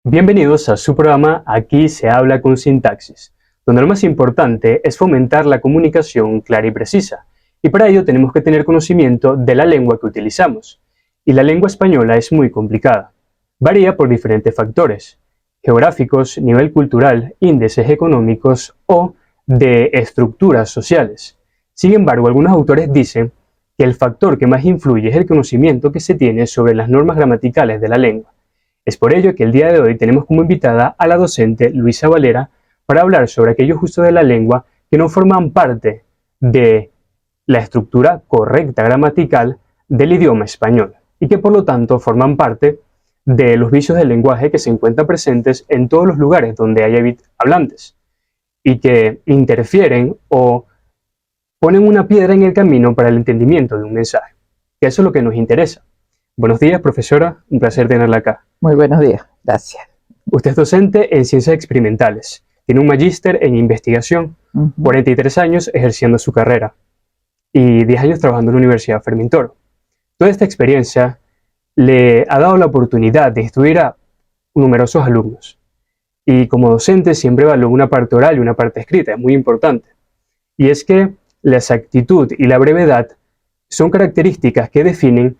Bienvenidos a su programa Aquí se habla con sintaxis, donde lo más importante es fomentar la comunicación clara y precisa, y para ello tenemos que tener conocimiento de la lengua que utilizamos. Y la lengua española es muy complicada. Varía por diferentes factores, geográficos, nivel cultural, índices económicos o de estructuras sociales. Sin embargo, algunos autores dicen que el factor que más influye es el conocimiento que se tiene sobre las normas gramaticales de la lengua. Es por ello que el día de hoy tenemos como invitada a la docente Luisa Valera para hablar sobre aquellos usos de la lengua que no forman parte de la estructura correcta gramatical del idioma español y que por lo tanto forman parte de los vicios del lenguaje que se encuentran presentes en todos los lugares donde hay hablantes y que interfieren o ponen una piedra en el camino para el entendimiento de un mensaje. Que eso es lo que nos interesa. Buenos días, profesora, un placer tenerla acá. Muy buenos días, gracias. Usted es docente en ciencias experimentales, tiene un magíster en investigación, 43 años ejerciendo su carrera y 10 años trabajando en la Universidad Fermín Toro. Toda esta experiencia le ha dado la oportunidad de instruir a numerosos alumnos y como docente siempre evalúa una parte oral y una parte escrita, es muy importante. Y es que la exactitud y la brevedad son características que definen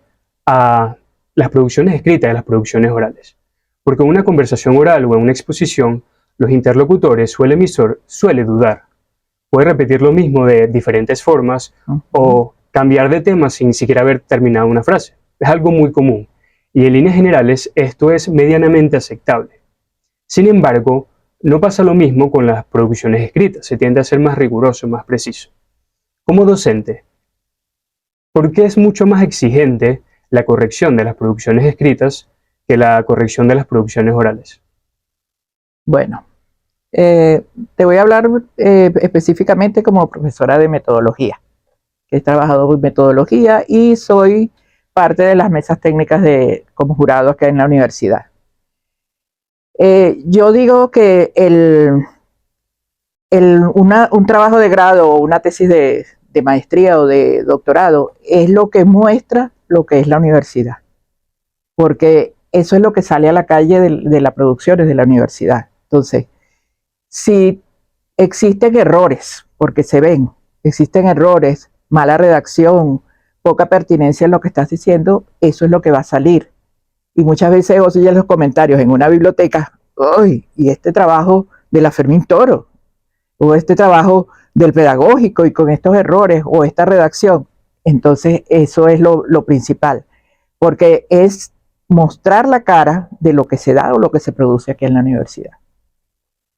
a las producciones escritas y las producciones orales. Porque en una conversación oral o en una exposición, los interlocutores o el emisor suele dudar. Puede repetir lo mismo de diferentes formas o cambiar de tema sin siquiera haber terminado una frase. Es algo muy común y en líneas generales esto es medianamente aceptable. Sin embargo, no pasa lo mismo con las producciones escritas, se tiende a ser más riguroso, más preciso. Como docente, ¿por qué es mucho más exigente la corrección de las producciones escritas que la corrección de las producciones orales? Bueno, te voy a hablar específicamente como profesora de metodología. He trabajado en metodología y soy parte de las mesas técnicas como jurado acá en la universidad. Yo digo que un trabajo de grado o una tesis de maestría o de doctorado es lo que muestra lo que es la universidad, porque eso es lo que sale a la calle de las producciones de la universidad. Entonces, si existen errores, porque se ven, existen errores, mala redacción, poca pertinencia en lo que estás diciendo, eso es lo que va a salir. Y muchas veces oyen los comentarios en una biblioteca, ¡ay! Y este trabajo de la Fermín Toro, o este trabajo del pedagógico y con estos errores, o esta redacción. Entonces, eso es lo principal, porque es mostrar la cara de lo que se da o lo que se produce aquí en la universidad.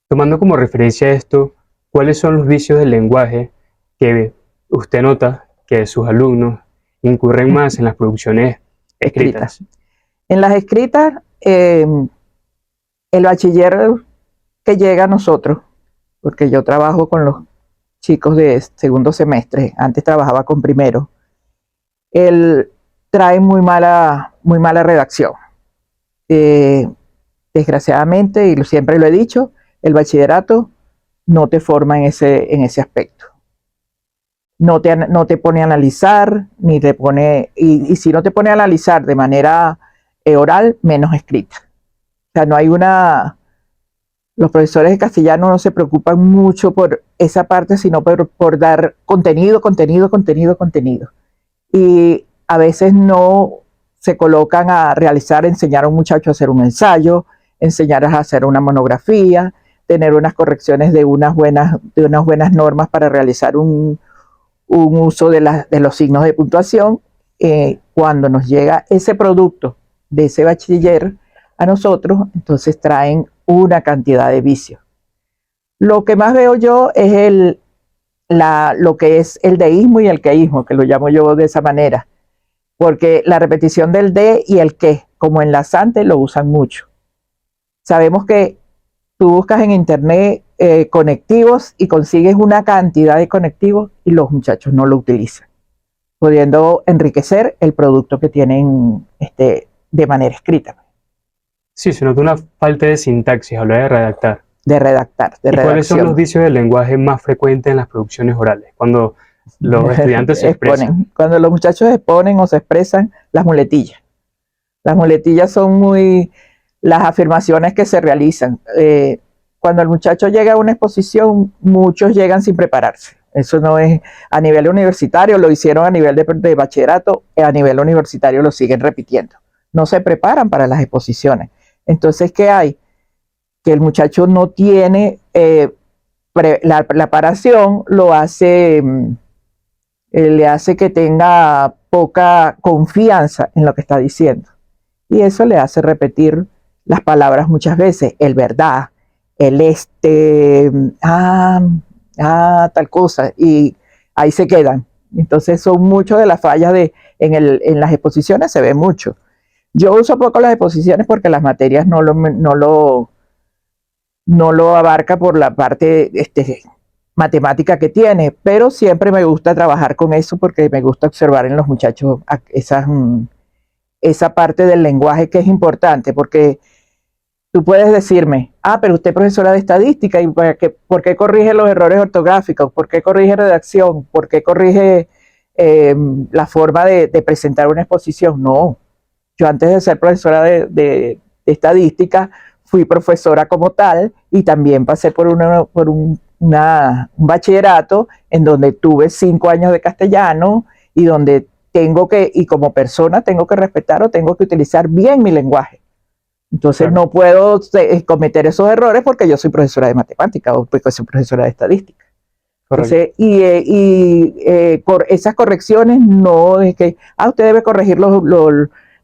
Tomando como referencia esto, ¿cuáles son los vicios del lenguaje que usted nota que sus alumnos incurren más en las producciones escritas? En las escritas, el bachiller que llega a nosotros, porque yo trabajo con los chicos de segundo semestre, antes trabajaba con primero, él trae muy mala redacción. Desgraciadamente, y siempre lo he dicho, el bachillerato no te forma en ese aspecto. No te pone a analizar, ni te pone, y si no te pone a analizar de manera oral, menos escrita. O sea, no hay los profesores de castellano no se preocupan mucho por esa parte, sino por dar contenido. Y a veces no se colocan a enseñar a un muchacho a hacer un ensayo, enseñar a hacer una monografía, tener unas correcciones de unas buenas normas para realizar un uso de los signos de puntuación. Cuando nos llega ese producto de ese bachiller a nosotros, entonces traen una cantidad de vicios. Lo que más veo yo es lo que es el deísmo y el queísmo, que lo llamo yo de esa manera, porque la repetición del de y el que, como enlazante, lo usan mucho. Sabemos que tú buscas en internet conectivos y consigues una cantidad de conectivos y los muchachos no lo utilizan, pudiendo enriquecer el producto que tienen de manera escrita. Sí, se nota una falta de sintaxis a la hora de redactar. ¿Y cuáles son los vicios del lenguaje más frecuentes en las producciones orales? Cuando los estudiantes se expresan. Cuando los muchachos exponen o se expresan, las muletillas. Las muletillas son muy las afirmaciones que se realizan. Cuando el muchacho llega a una exposición, muchos llegan sin prepararse. Eso no es a nivel universitario, lo hicieron a nivel de bachillerato, a nivel universitario lo siguen repitiendo. No se preparan para las exposiciones. Entonces, ¿qué hay? Que el muchacho no tiene la preparación, lo hace, le hace que tenga poca confianza en lo que está diciendo. Y eso le hace repetir las palabras muchas veces, el verdad, el tal cosa, y ahí se quedan. Entonces son muchas de las fallas en las exposiciones, se ve mucho. Yo uso poco las exposiciones porque las materias no lo abarca por la parte matemática que tiene, pero siempre me gusta trabajar con eso porque me gusta observar en los muchachos esa parte del lenguaje que es importante, porque tú puedes decirme, pero usted es profesora de estadística, ¿y por qué corrige los errores ortográficos? ¿Por qué corrige redacción? ¿Por qué corrige la forma de presentar una exposición? No, yo antes de ser profesora de estadística, fui profesora como tal y también pasé por un bachillerato en donde tuve 5 años de castellano y donde y como persona tengo que respetar o tengo que utilizar bien mi lenguaje. Entonces claro, no puedo cometer esos errores porque yo soy profesora de matemática o porque soy profesora de estadística. Entonces, esas correcciones no es que, usted debe corregir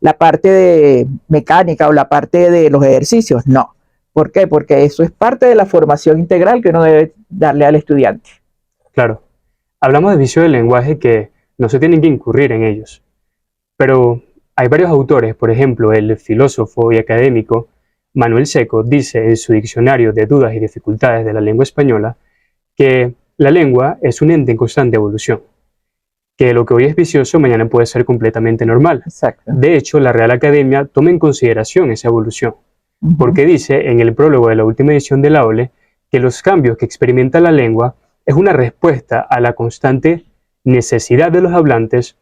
la parte de mecánica o la parte de los ejercicios. No. ¿Por qué? Porque eso es parte de la formación integral que uno debe darle al estudiante. Claro. Hablamos de vicios del lenguaje que no se tienen que incurrir en ellos. Pero hay varios autores, por ejemplo, el filósofo y académico Manuel Seco dice en su Diccionario de Dudas y Dificultades de la Lengua Española que la lengua es un ente en constante evolución, que lo que hoy es vicioso mañana puede ser completamente normal. Exacto. De hecho, la Real Academia toma en consideración esa evolución, porque dice en el prólogo de la última edición de la OLE que los cambios que experimenta la lengua es una respuesta a la constante necesidad de los hablantes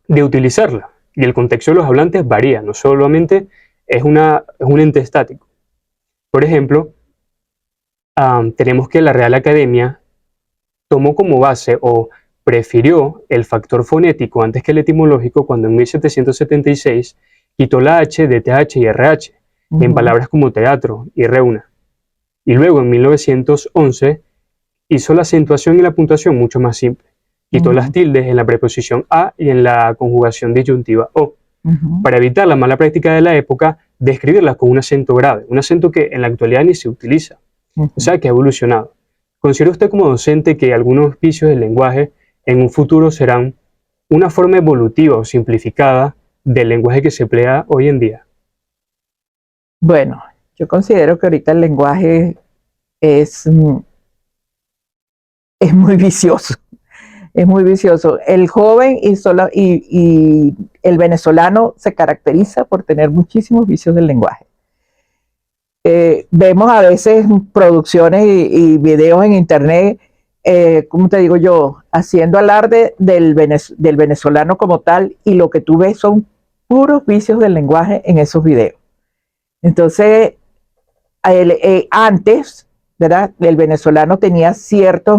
de utilizarla. Y el contexto de los hablantes varía, no solamente es un ente estático. Por ejemplo, tenemos que la Real Academia tomó como base o prefirió el factor fonético antes que el etimológico cuando en 1776 quitó la H de TH y RH en palabras como teatro y reúna. Y luego en 1911 hizo la acentuación y la puntuación mucho más simple. Quitó las tildes en la preposición a y en la conjugación disyuntiva o, para evitar la mala práctica de la época de escribirlas con un acento grave, un acento que en la actualidad ni se utiliza, o sea que ha evolucionado. ¿Considera usted como docente que algunos vicios del lenguaje en un futuro serán una forma evolutiva o simplificada del lenguaje que se emplea hoy en día? Bueno, yo considero que ahorita el lenguaje es muy vicioso. Es muy vicioso. El joven y el venezolano se caracteriza por tener muchísimos vicios del lenguaje. Vemos a veces producciones y videos en internet, ¿cómo te digo yo? Haciendo alarde del venezolano como tal, y lo que tú ves son puros vicios del lenguaje en esos videos. Entonces, antes, ¿verdad? El venezolano tenía ciertas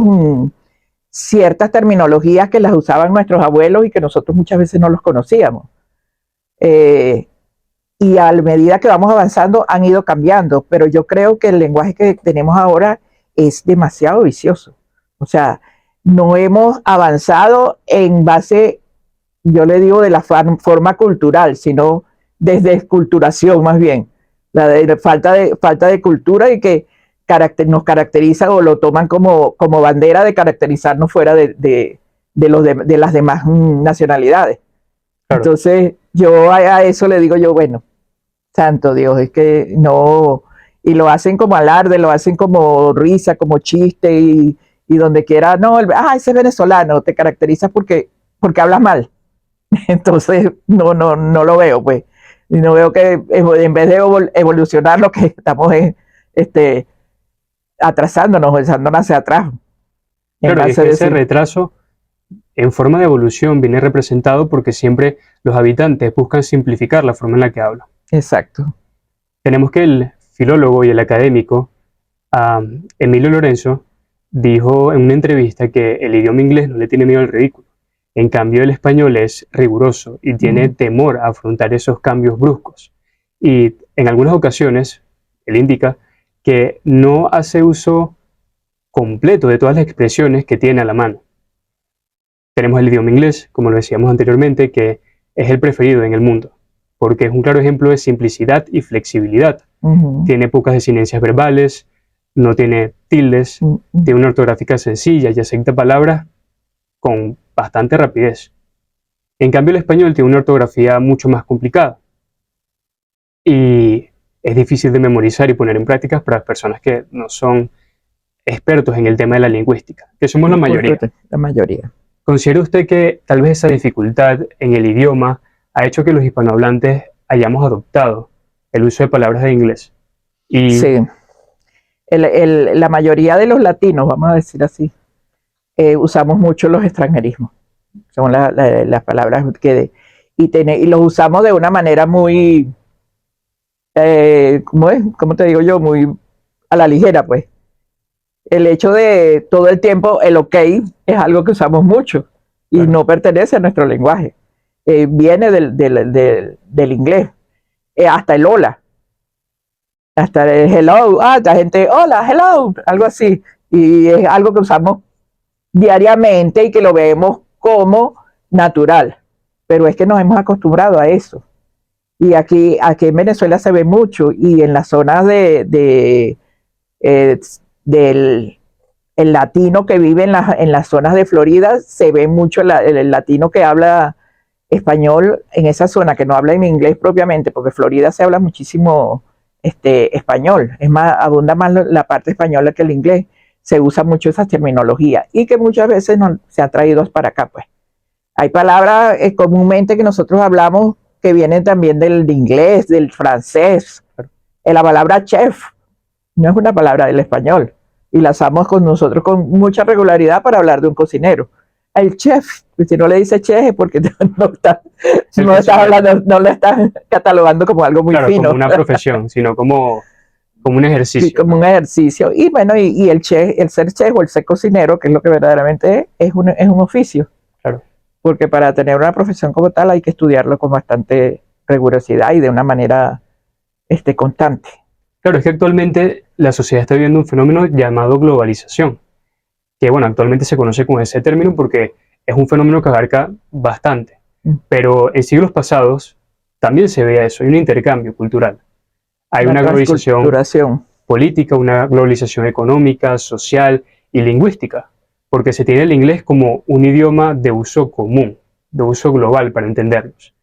terminologías que las usaban nuestros abuelos y que nosotros muchas veces no los conocíamos. Y a medida que vamos avanzando han ido cambiando, pero yo creo que el lenguaje que tenemos ahora es demasiado vicioso. O sea, no hemos avanzado en base, yo le digo, de la forma cultural, sino desde esculturación más bien. La de falta de cultura y que nos caracteriza o lo toman como bandera de caracterizarnos fuera de las demás nacionalidades. Claro. Entonces, yo a eso le digo yo, bueno, santo Dios, es que no, y lo hacen como alarde, lo hacen como risa, como chiste, y donde quiera, no, ese es venezolano, te caracterizas porque hablas mal. Entonces, no lo veo, pues. Y no veo que en vez de evolucionar, lo que estamos es atrasándonos, echándonos hacia atrás. Claro, y es que ese retraso en forma de evolución viene representado porque siempre los habitantes buscan simplificar la forma en la que hablan. Exacto. Tenemos que el filólogo y el académico Emilio Lorenzo dijo en una entrevista que el idioma inglés no le tiene miedo al ridículo. En cambio, el español es riguroso y tiene temor a afrontar esos cambios bruscos. Y en algunas ocasiones, él indica que no hace uso completo de todas las expresiones que tiene a la mano. Tenemos el idioma inglés, como lo decíamos anteriormente, que es el preferido en el mundo, porque es un claro ejemplo de simplicidad y flexibilidad. Tiene pocas desinencias verbales, no tiene tildes, tiene una ortográfica sencilla y acepta palabras con bastante rapidez. En cambio, el español tiene una ortografía mucho más complicada y es difícil de memorizar y poner en práctica para personas que no son expertos en el tema de la lingüística, que somos la mayoría. La mayoría. ¿Considera usted que tal vez esa dificultad en el idioma ha hecho que los hispanohablantes hayamos adoptado el uso de palabras de inglés? Sí. La mayoría de los latinos, vamos a decir así, usamos mucho los extranjerismos. Son las palabras y los usamos de una manera muy, ¿cómo te digo yo? Muy a la ligera, pues. El hecho de todo el tiempo el ok es algo que usamos mucho y no pertenece a nuestro lenguaje. Viene del inglés. Hasta el hola. Hasta el hello. La gente, hola, hello, algo así. Y es algo que usamos diariamente y que lo vemos como natural. Pero es que nos hemos acostumbrado a eso. Y aquí en Venezuela se ve mucho y en las zonas del el latino que vive en las zonas de Florida, se ve mucho el latino que habla español en esa zona, que no habla en inglés propiamente, porque en Florida se habla muchísimo español, abunda más la parte española que el inglés, se usa mucho esa terminología y que muchas veces no, se ha traído para acá, pues. Hay palabras comúnmente que nosotros hablamos que vienen también del inglés, del francés. La palabra chef no es una palabra del español y la usamos con nosotros con mucha regularidad para hablar de un cocinero. El chef, si no le dice chef es porque no lo estás catalogando como algo muy fino. Como una profesión, sino como un ejercicio. Sí, como un ejercicio. Y bueno, y el ser chef o el ser cocinero, que es lo que verdaderamente es un oficio. Claro. Porque para tener una profesión como tal hay que estudiarlo con bastante rigurosidad y de una manera constante. Claro, es que actualmente la sociedad está viviendo un fenómeno llamado globalización, que bueno, actualmente se conoce con ese término porque es un fenómeno que abarca bastante, pero en siglos pasados también se veía eso, hay un intercambio cultural, hay una globalización política, una globalización económica, social y lingüística, porque se tiene el inglés como un idioma de uso común, de uso global para entendernos.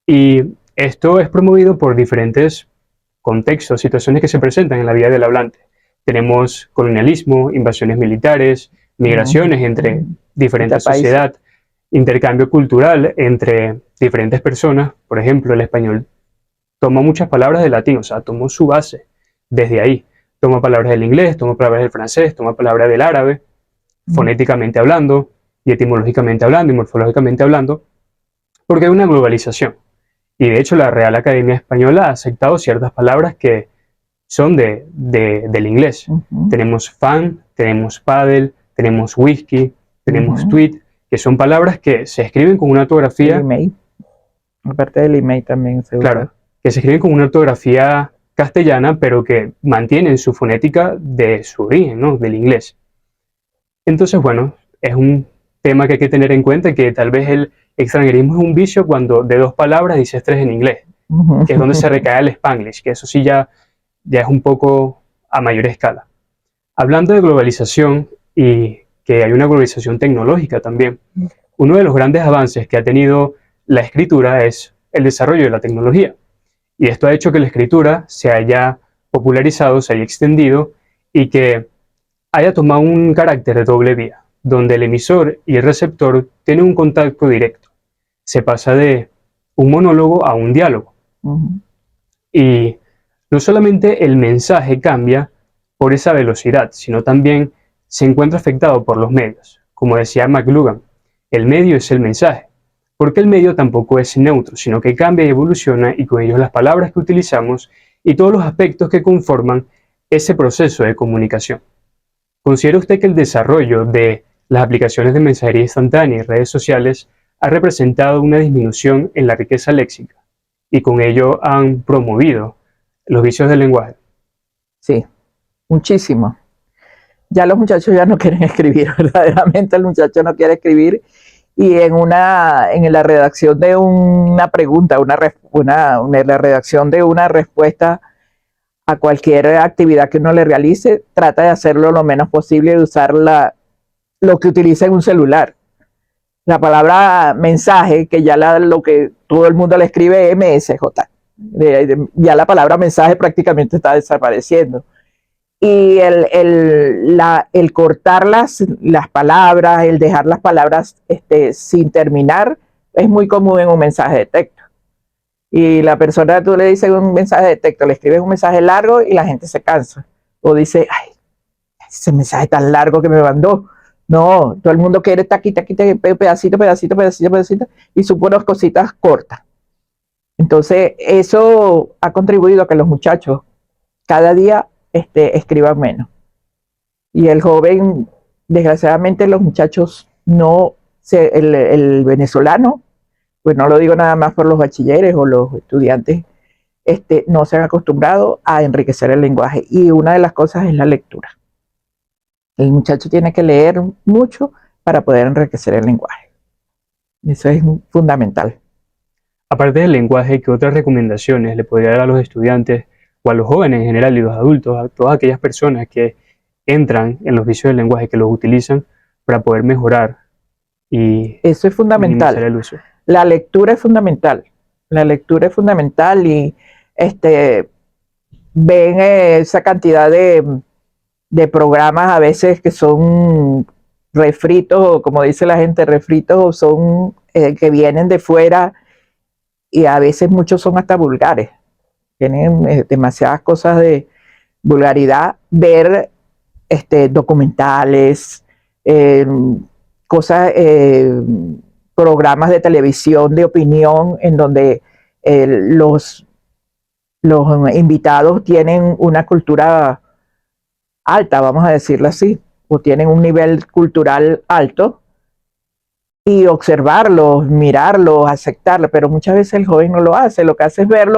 Y esto es promovido por diferentes contextos, situaciones que se presentan en la vida del hablante. Tenemos colonialismo, invasiones militares, migraciones entre diferentes sociedades, intercambio cultural entre diferentes personas. Por ejemplo, el español toma muchas palabras del latín, o sea, tomó su base desde ahí. Toma palabras del inglés, toma palabras del francés, toma palabras del árabe, fonéticamente hablando, y etimológicamente hablando, y morfológicamente hablando, porque hay una globalización. Y de hecho la Real Academia Española ha aceptado ciertas palabras que son del inglés. Tenemos fan, tenemos paddle, tenemos whisky, tenemos tweet, que son palabras que se escriben con una ortografía... email. Aparte del email también se usa. Claro, que se escriben con una ortografía castellana, pero que mantienen su fonética de su origen, ¿no? Del inglés. Entonces, bueno, es un tema que hay que tener en cuenta, que tal vez el extranjerismo es un vicio cuando de dos palabras dices tres en inglés, que es donde se recae el Spanglish, que eso sí ya es un poco a mayor escala. Hablando de globalización y que hay una globalización tecnológica también, uno de los grandes avances que ha tenido la escritura es el desarrollo de la tecnología. Y esto ha hecho que la escritura se haya popularizado, se haya extendido y que haya tomado un carácter de doble vía, donde el emisor y el receptor tienen un contacto directo. Se pasa de un monólogo a un diálogo. Y no solamente el mensaje cambia por esa velocidad, sino también se encuentra afectado por los medios. Como decía McLuhan, el medio es el mensaje, porque el medio tampoco es neutro, sino que cambia y evoluciona y con ello las palabras que utilizamos y todos los aspectos que conforman ese proceso de comunicación. ¿Considera usted que el desarrollo de las aplicaciones de mensajería instantánea y redes sociales ha representado una disminución en la riqueza léxica y con ello han promovido los vicios del lenguaje? Sí, muchísimo. Ya los muchachos ya no quieren escribir, verdaderamente el muchacho no quiere escribir, y en la redacción de una pregunta, la redacción de una respuesta a cualquier actividad que uno le realice, trata de hacerlo lo menos posible, de usar lo que utiliza en un celular. La palabra mensaje, que ya lo que todo el mundo le escribe MSJ, ya la palabra mensaje prácticamente está desapareciendo. Y el cortar las palabras, el dejar las palabras sin terminar, es muy común en un mensaje de texto. Y la persona, tú le dices un mensaje de texto, le escribes un mensaje largo y la gente se cansa. O dice, ay, ese mensaje tan largo que me mandó. No, todo el mundo quiere taquita, pedacito, pedacito, pedacito, pedacito, y supone cositas cortas. Entonces, eso ha contribuido a que los muchachos cada día escriban menos. Y el joven, desgraciadamente, los muchachos el venezolano, pues no lo digo nada más por los bachilleres o los estudiantes, no se han acostumbrado a enriquecer el lenguaje. Y una de las cosas es la lectura. El muchacho tiene que leer mucho para poder enriquecer el lenguaje. Eso es fundamental. Aparte del lenguaje, ¿qué otras recomendaciones le podría dar a los estudiantes o a los jóvenes en general y los adultos, a todas aquellas personas que entran en los vicios del lenguaje, que los utilizan para poder mejorar y eso es fundamental? Minimizar el uso? La lectura es fundamental. La lectura es fundamental y ven esa cantidad de programas a veces que son refritos, o como dice la gente, refritos, o son que vienen de fuera, y a veces muchos son hasta vulgares. Tienen demasiadas cosas de vulgaridad. Ver documentales, cosas, programas de televisión de opinión en donde los invitados tienen una cultura alta, vamos a decirlo así, o tienen un nivel cultural alto, y observarlos, mirarlos, aceptarlos, pero muchas veces el joven no lo hace. Lo que hace es ver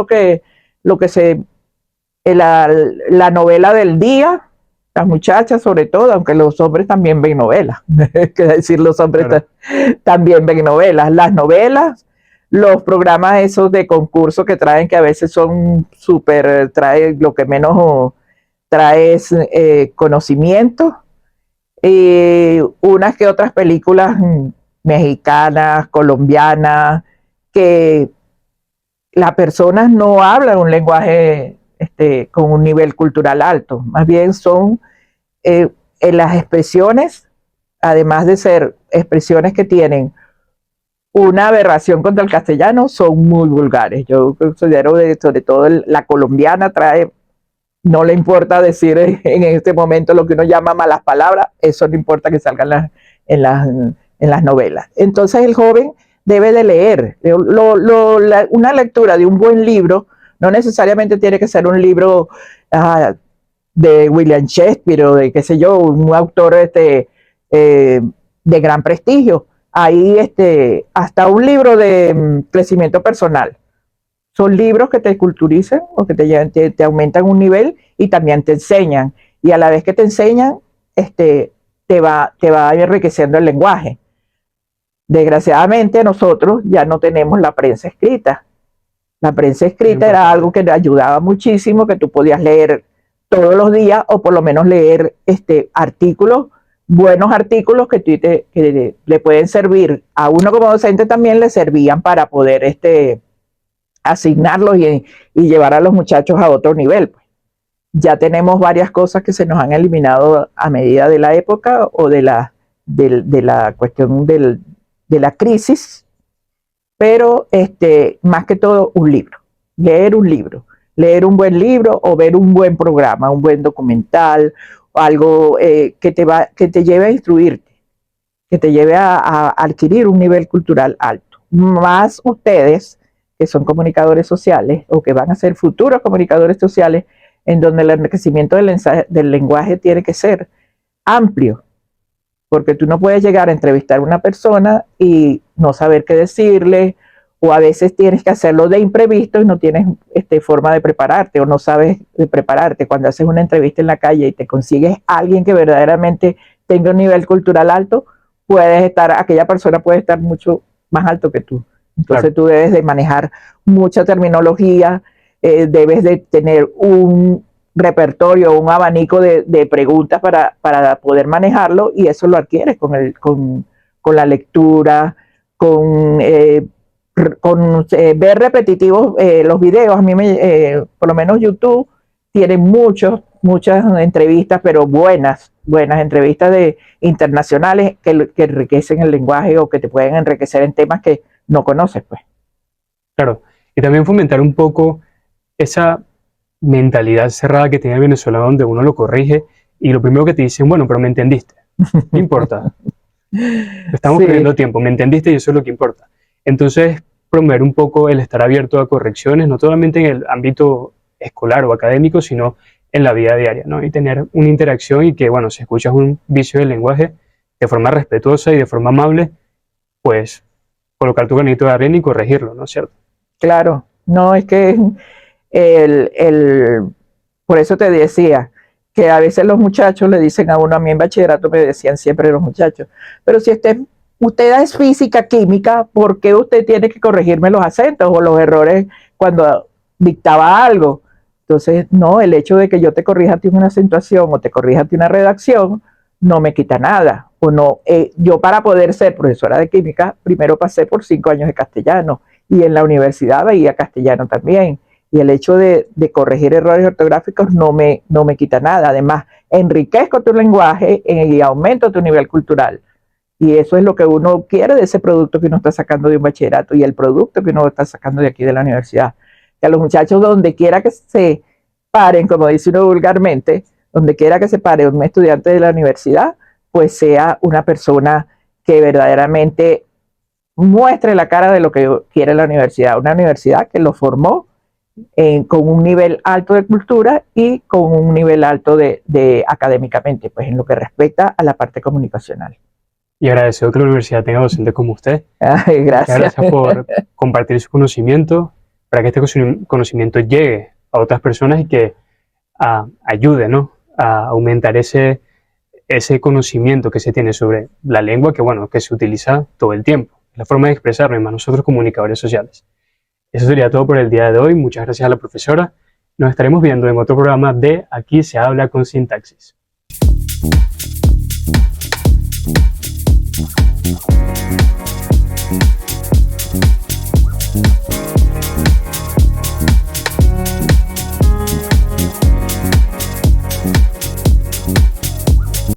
la novela del día, las muchachas sobre todo, aunque los hombres también ven novelas, es decir, los hombres Claro. también ven novelas, las novelas, los programas esos de concurso que traen, que a veces son súper, trae lo que menos trae es conocimiento, y unas que otras películas mexicanas, colombianas, que las personas no hablan un lenguaje con un nivel cultural alto, más bien son en las expresiones, además de ser expresiones que tienen una aberración contra el castellano, son muy vulgares. Yo considero sobre todo la colombiana no le importa decir en este momento lo que uno llama malas palabras, eso no importa que salgan en las novelas. Entonces el joven debe de leer. Una lectura de un buen libro no necesariamente tiene que ser un libro de William Shakespeare o de, qué sé yo, un autor de gran prestigio. Hay hasta un libro de crecimiento personal. Son libros que te culturizan o que te aumentan un nivel y también te enseñan. Y a la vez que te enseñan, te va enriqueciendo el lenguaje. Desgraciadamente nosotros ya no tenemos la prensa escrita. La prensa escrita era algo que te ayudaba muchísimo, que tú podías leer todos los días, o por lo menos leer artículos, buenos artículos que le pueden servir a uno como docente, también le servían para poder asignarlos y llevar a los muchachos a otro nivel. Ya tenemos varias cosas que se nos han eliminado a medida de la época o de la cuestión de la crisis, pero más que todo leer un buen libro o ver un buen programa, un buen documental, o algo que te lleve a instruirte, que te lleve a adquirir un nivel cultural alto. Más ustedes que son comunicadores sociales o que van a ser futuros comunicadores sociales, en donde el enriquecimiento del lenguaje tiene que ser amplio, porque tú no puedes llegar a entrevistar a una persona y no saber qué decirle, o a veces tienes que hacerlo de imprevisto y no tienes forma de prepararte o no sabes de prepararte. Cuando haces una entrevista en la calle y te consigues a alguien que verdaderamente tenga un nivel cultural alto, aquella persona puede estar mucho más alto que tú. Entonces tú debes de manejar mucha terminología, debes de tener un repertorio, un abanico de preguntas para poder manejarlo, y eso lo adquieres con la lectura, con ver repetitivos los videos. A mí, por lo menos YouTube, tiene muchas entrevistas, pero buenas entrevistas internacionales que enriquecen el lenguaje o que te pueden enriquecer en temas que no conoces, pues. Claro, y también fomentar un poco esa mentalidad cerrada que tiene el venezolano, donde uno lo corrige y lo primero que te dicen, bueno, pero me entendiste, no importa, estamos perdiendo tiempo, me entendiste y eso es lo que importa. Entonces, promover un poco el estar abierto a correcciones, no solamente en el ámbito escolar o académico, sino en la vida diaria, ¿no? Y tener una interacción y que, bueno, si escuchas un vicio del lenguaje de forma respetuosa y de forma amable, pues colocar tu granito de arena y corregirlo, ¿no es cierto? Claro, no, es que por eso te decía que a veces los muchachos le dicen a uno, a mí en bachillerato me decían siempre los muchachos, pero si usted es física, química, ¿por qué usted tiene que corregirme los acentos o los errores cuando dictaba algo? Entonces, no, el hecho de que yo te corrija a ti una acentuación o te corrija a ti una redacción no me quita nada. O no, yo, para poder ser profesora de química, primero pasé por 5 años de castellano, y en la universidad veía castellano también. Y el hecho de corregir errores ortográficos no me quita nada. Además, enriquezco tu lenguaje y aumento tu nivel cultural. Y eso es lo que uno quiere de ese producto que uno está sacando de un bachillerato y el producto que uno está sacando de aquí de la universidad. Que a los muchachos, donde quiera que se paren, como dice uno vulgarmente, donde quiera que se pare un estudiante de la universidad, pues sea una persona que verdaderamente muestre la cara de lo que quiere la universidad. Una universidad que lo formó con un nivel alto de cultura y con un nivel alto de académicamente, pues en lo que respecta a la parte comunicacional. Y agradecido que la universidad tenga docentes como usted. Ay, gracias. Gracias por compartir su conocimiento, para que este conocimiento llegue a otras personas y que ayude, ¿no?, a aumentar ese conocimiento que se tiene sobre la lengua, que, bueno, que se utiliza todo el tiempo. La forma de expresarnos, más nosotros comunicadores sociales. Eso sería todo por el día de hoy. Muchas gracias a la profesora. Nos estaremos viendo en otro programa de Aquí se habla con Sintaxis.